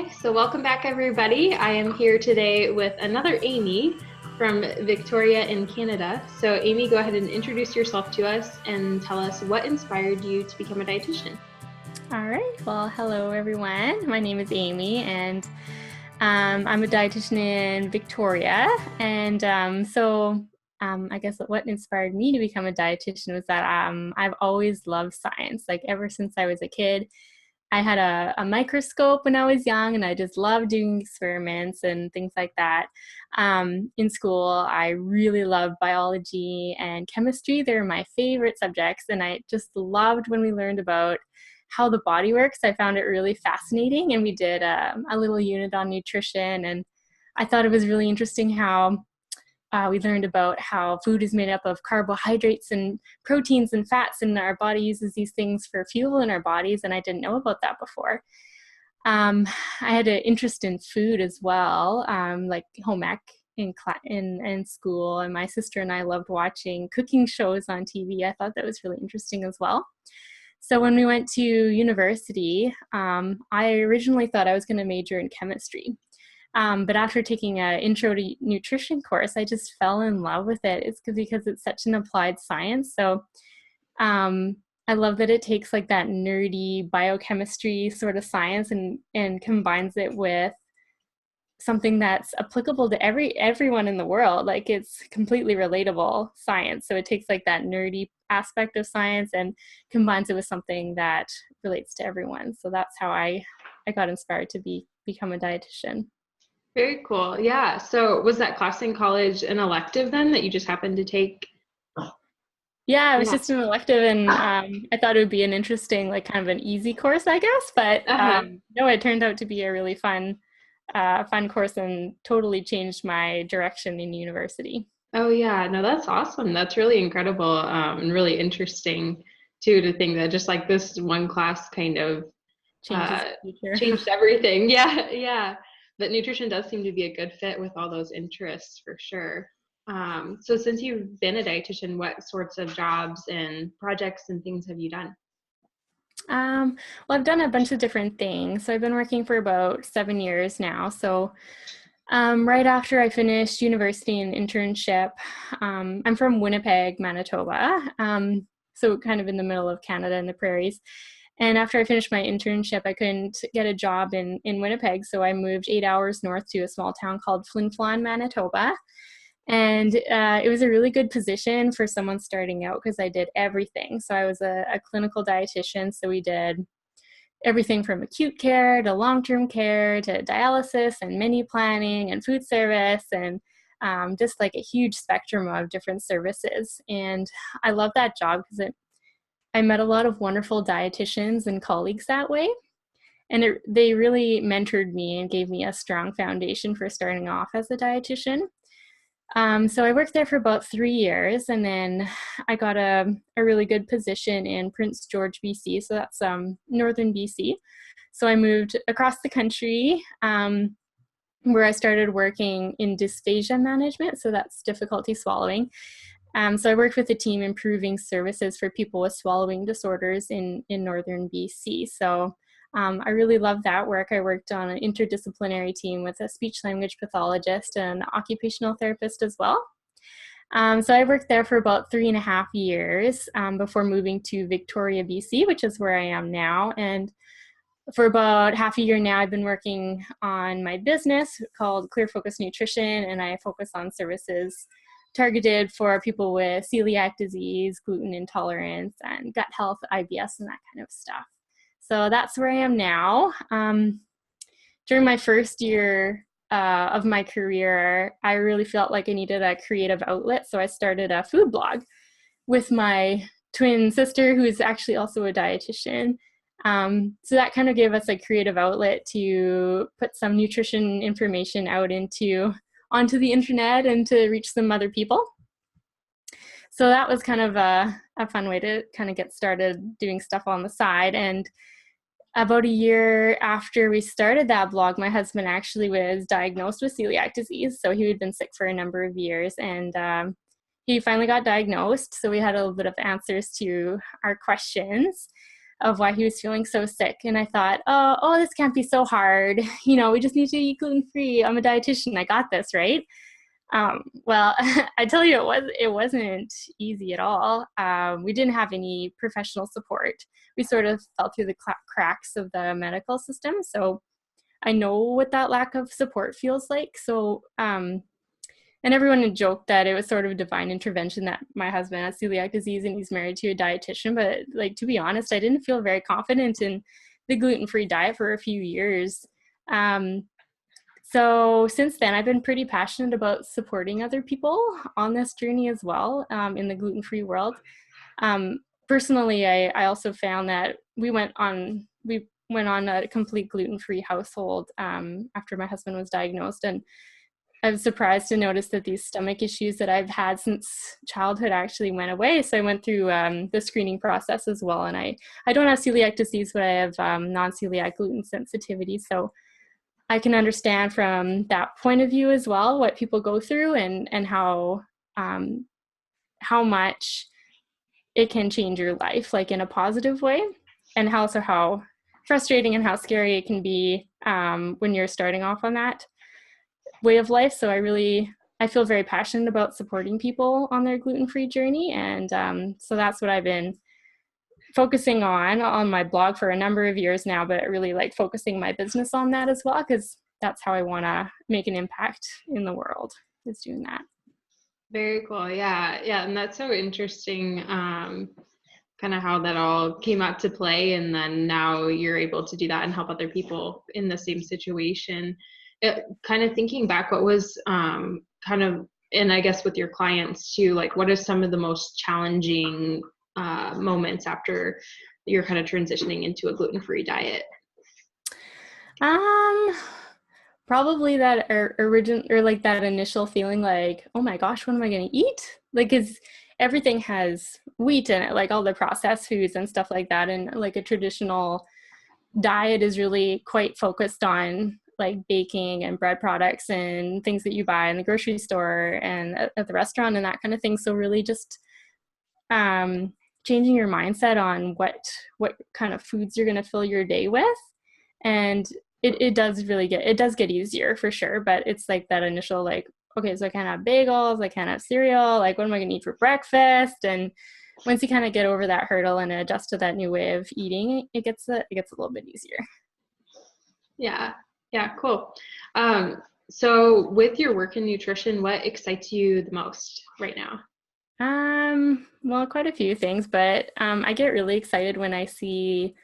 Hi, so welcome back everybody. I am here today with another Amy from Victoria in Canada. So Amy, go ahead and introduce yourself to us and tell us what inspired you to become a dietitian. All right. Well, hello everyone. My name is Amy, and I'm a dietitian in Victoria. And I guess what inspired me to become a dietitian was that I've always loved science. Like ever since I was a kid, I had a microscope when I was young, and I just loved doing experiments and things like that. In school, I really loved biology and chemistry. They're my favorite subjects, and I just loved when we learned about how the body works. I found it really fascinating, and we did a little unit on nutrition, and I thought it was really interesting how we learned about how food is made up of carbohydrates and proteins and fats, and our body uses these things for fuel in our bodies, and I didn't know about that before. I had an interest in food as well, like home ec in school, and my sister and I loved watching cooking shows on TV. I thought that was really interesting as well. So when we went to university, I originally thought I was going to major in chemistry. But after taking an intro to nutrition course, I just fell in love with it. It's because it's such an applied science. So I love that it takes like that nerdy biochemistry sort of science and combines it with something that's applicable to everyone in the world. Like it's completely relatable science. So it takes like that nerdy aspect of science and combines it with something that relates to everyone. So that's how I got inspired to become a dietitian. Very cool. Yeah. So was that class in college an elective then that you just happened to take? Yeah, it was Yeah. just an elective, and I thought it would be an interesting, like kind of an easy course, I guess. But Uh-huh. no, it turned out to be a really fun course, and totally changed my direction in university. Oh yeah, no, that's awesome. That's really incredible, and really interesting too to think that just like this one class kind of Changes uh, the future. changed everything. Yeah, yeah. But nutrition does seem to be a good fit with all those interests for sure. So since you've been a dietitian, what sorts of jobs and projects and things have you done? Well, I've done a bunch of different things. So I've been working for about 7 years now. So right after I finished university and internship, I'm from Winnipeg, Manitoba. So kind of in the middle of Canada in the prairies. And after I finished my internship, I couldn't get a job in Winnipeg. So I moved 8 hours north to a small town called Flin Flon, Manitoba. And it was a really good position for someone starting out because I did everything. So I was a clinical dietitian. So we did everything from acute care to long-term care to dialysis and menu planning and food service and just like a huge spectrum of different services. And I love that job because I met a lot of wonderful dietitians and colleagues that way. And they really mentored me and gave me a strong foundation for starting off as a dietitian. So I worked there for about 3 years, and then I got a really good position in Prince George, BC. So that's northern BC. So I moved across the country, where I started working in dysphagia management. So that's difficulty swallowing. So I worked with a team improving services for people with swallowing disorders in northern BC. So I really loved that work. I worked on an interdisciplinary team with a speech language pathologist and an occupational therapist as well. So I worked there for about 3.5 years before moving to Victoria, BC, which is where I am now. And for about half a year now, I've been working on my business called Clear Focus Nutrition, and I focus on services targeted for people with celiac disease, gluten intolerance, and gut health, IBS, and that kind of stuff. So that's where I am now. During my first year of my career, I really felt like I needed a creative outlet, so I started a food blog with my twin sister, who is actually also a dietitian. So that kind of gave us a creative outlet to put some nutrition information out onto the internet and to reach some other people. So that was kind of a fun way to kind of get started doing stuff on the side. And about a year after we started that blog, my husband actually was diagnosed with celiac disease. So he had been sick for a number of years, and he finally got diagnosed. So we had a little bit of answers to our questions. of why he was feeling so sick. And I thought, oh, this can't be so hard. We just need to eat gluten-free. I'm a dietitian. I got this, right? Well, I tell you, it wasn't easy at all. We didn't have any professional support. We sort of fell through the cracks of the medical system. So I know what that lack of support feels like. So, and everyone had joked that it was sort of a divine intervention that my husband has celiac disease and he's married to a dietitian. But like, to be honest, I didn't feel very confident in the gluten-free diet for a few years. So since then, I've been pretty passionate about supporting other people on this journey as well, in the gluten-free world. Personally, I also found that we went on a complete gluten-free household after my husband was diagnosed, and I was surprised to notice that these stomach issues that I've had since childhood actually went away. So I went through the screening process as well, and I don't have celiac disease, but I have non-celiac gluten sensitivity. So I can understand from that point of view as well what people go through and how much it can change your life, like in a positive way, and also how frustrating and how scary it can be when you're starting off on that way of life. So I feel very passionate about supporting people on their gluten-free journey, and so that's what I've been focusing on my blog for a number of years now, but really like focusing my business on that as well, because that's how I want to make an impact in the world, is doing that. Very cool. Yeah. And that's so interesting, kind of how that all came out to play. And then now you're able to do that and help other people in the same situation. Kind of thinking back, what was kind of, and I guess with your clients too, like what are some of the most challenging moments after you're kind of transitioning into a gluten-free diet? Probably that that initial feeling like, oh my gosh, what am I going to eat? Like, cause everything has wheat in it, like all the processed foods and stuff like that. And like a traditional diet is really quite focused on like baking and bread products and things that you buy in the grocery store and at the restaurant and that kind of thing. So really just changing your mindset on what kind of foods you're going to fill your day with. And it does get easier for sure, but it's like that initial like, okay, so I can't have bagels, I can't have cereal, like what am I going to eat for breakfast? And once you kind of get over that hurdle and adjust to that new way of eating, it gets a little bit easier. Yeah, cool. So with your work in nutrition, what excites you the most right now? Well, quite a few things, but I get really excited when I see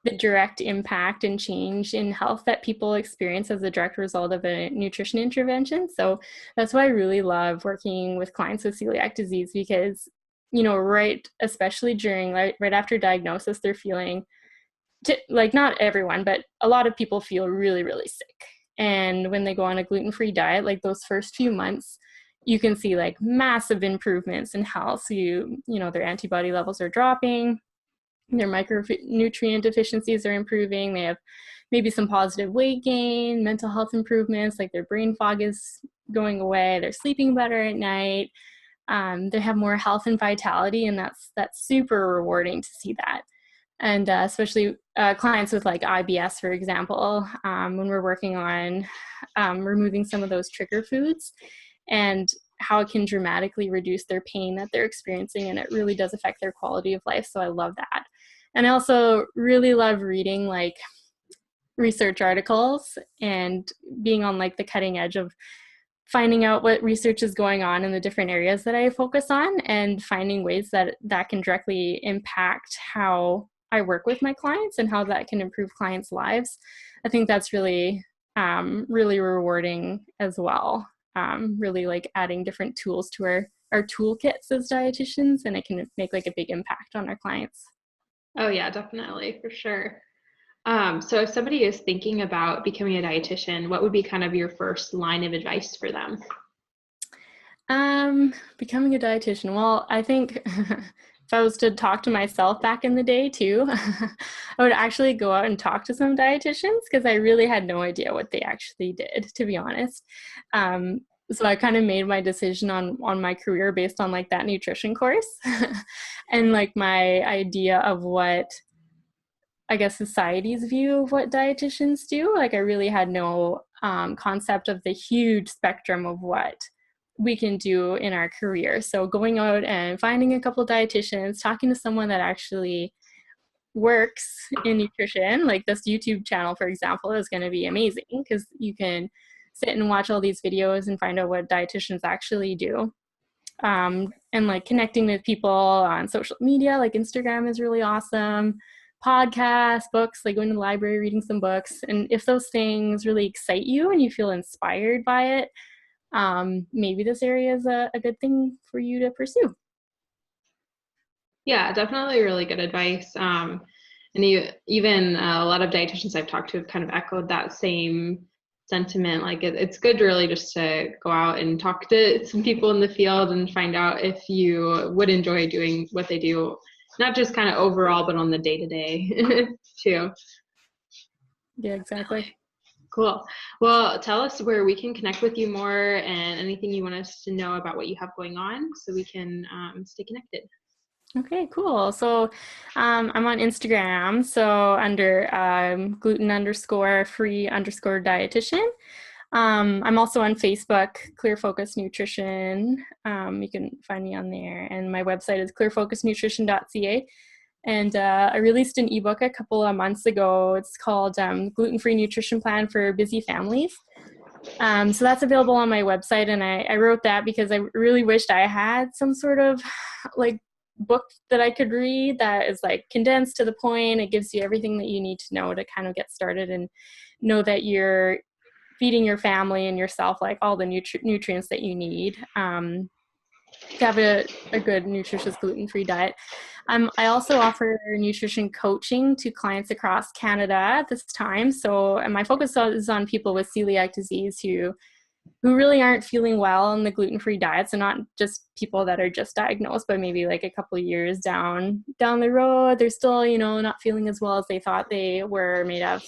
the direct impact and change in health that people experience as a direct result of a nutrition intervention. So that's why I really love working with clients with celiac disease, because, especially during right after diagnosis, they're feeling like, not everyone, but a lot of people feel really, really sick. And when they go on a gluten-free diet, like those first few months, you can see like massive improvements in health. So their antibody levels are dropping, their micronutrient deficiencies are improving, they have maybe some positive weight gain, mental health improvements, like their brain fog is going away, they're sleeping better at night, they have more health and vitality, and that's super rewarding to see that. And especially clients with like IBS, for example, when we're working on removing some of those trigger foods, and how it can dramatically reduce their pain that they're experiencing, and it really does affect their quality of life. So I love that. And I also really love reading like research articles and being on like the cutting edge of finding out what research is going on in the different areas that I focus on, and finding ways that can directly impact how I work with my clients and how that can improve clients' lives. I think that's really, really rewarding as well. Really like adding different tools to our toolkits as dietitians, and it can make like a big impact on our clients. Oh yeah, definitely, for sure. So if somebody is thinking about becoming a dietitian, what would be kind of your first line of advice for them? Becoming a dietitian. Well, I think if I was to talk to myself back in the day too, I would actually go out and talk to some dietitians, because I really had no idea what they actually did, to be honest. So I kind of made my decision on my career based on like that nutrition course and like my idea of what I guess, society's view of what dietitians do. Like I really had no concept of the huge spectrum of what we can do in our career. So going out and finding a couple of dietitians, talking to someone that actually works in nutrition, like this YouTube channel, for example, is going to be amazing because you can sit and watch all these videos and find out what dietitians actually do. And like connecting with people on social media, like Instagram is really awesome. Podcasts, books, like going to the library, reading some books. And if those things really excite you and you feel inspired by it, maybe this area is a good thing for you to pursue. Yeah, definitely really good advice. And even a lot of dietitians I've talked to have kind of echoed that same sentiment. Like it's good really just to go out and talk to some people in the field and find out if you would enjoy doing what they do, not just kind of overall, but on the day-to-day too. Yeah, exactly. Cool. Well, tell us where we can connect with you more and anything you want us to know about what you have going on so we can stay connected. Okay, cool. So I'm on Instagram, so under gluten_free_dietitian. I'm also on Facebook, Clear Focus Nutrition. You can find me on there. And my website is clearfocusnutrition.ca. And I released an ebook a couple of months ago. It's called Gluten-Free Nutrition Plan for Busy Families. So that's available on my website. And I wrote that because I really wished I had some sort of like book that I could read that is like condensed to the point. It gives you everything that you need to know to kind of get started and know that you're feeding your family and yourself like all the nutrients that you need to have a good, nutritious, gluten-free diet. I also offer nutrition coaching to clients across Canada at this time. So my focus is on people with celiac disease who really aren't feeling well on the gluten-free diet. So not just people that are just diagnosed, but maybe like a couple of years down the road, they're still, not feeling as well as they thought they were, may have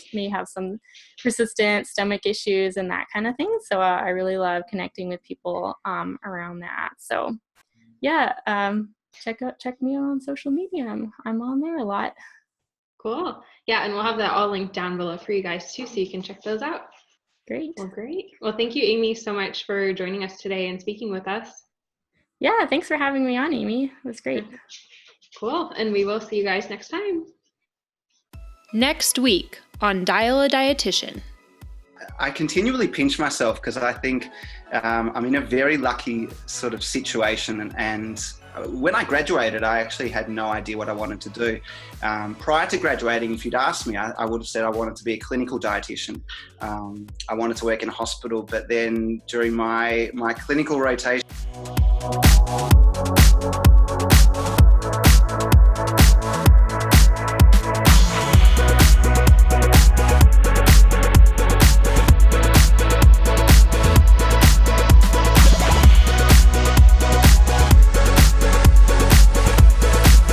some persistent stomach issues and that kind of thing. So I really love connecting with people around that. So yeah, check me out on social media. I'm on there a lot. Cool. Yeah, and we'll have that all linked down below for you guys too, so you can check those out. Great. Well, great. Well, thank you, Amy, so much for joining us today and speaking with us. Yeah, thanks for having me on, Amy. It was great. Cool. And we will see you guys next time. Next week on Dial a Dietitian. I continually pinch myself because I think I'm in a very lucky sort of situation. And when I graduated, I actually had no idea what I wanted to do. Prior to graduating, if you'd asked me, I would have said I wanted to be a clinical dietitian. I wanted to work in a hospital, but then during my clinical rotation,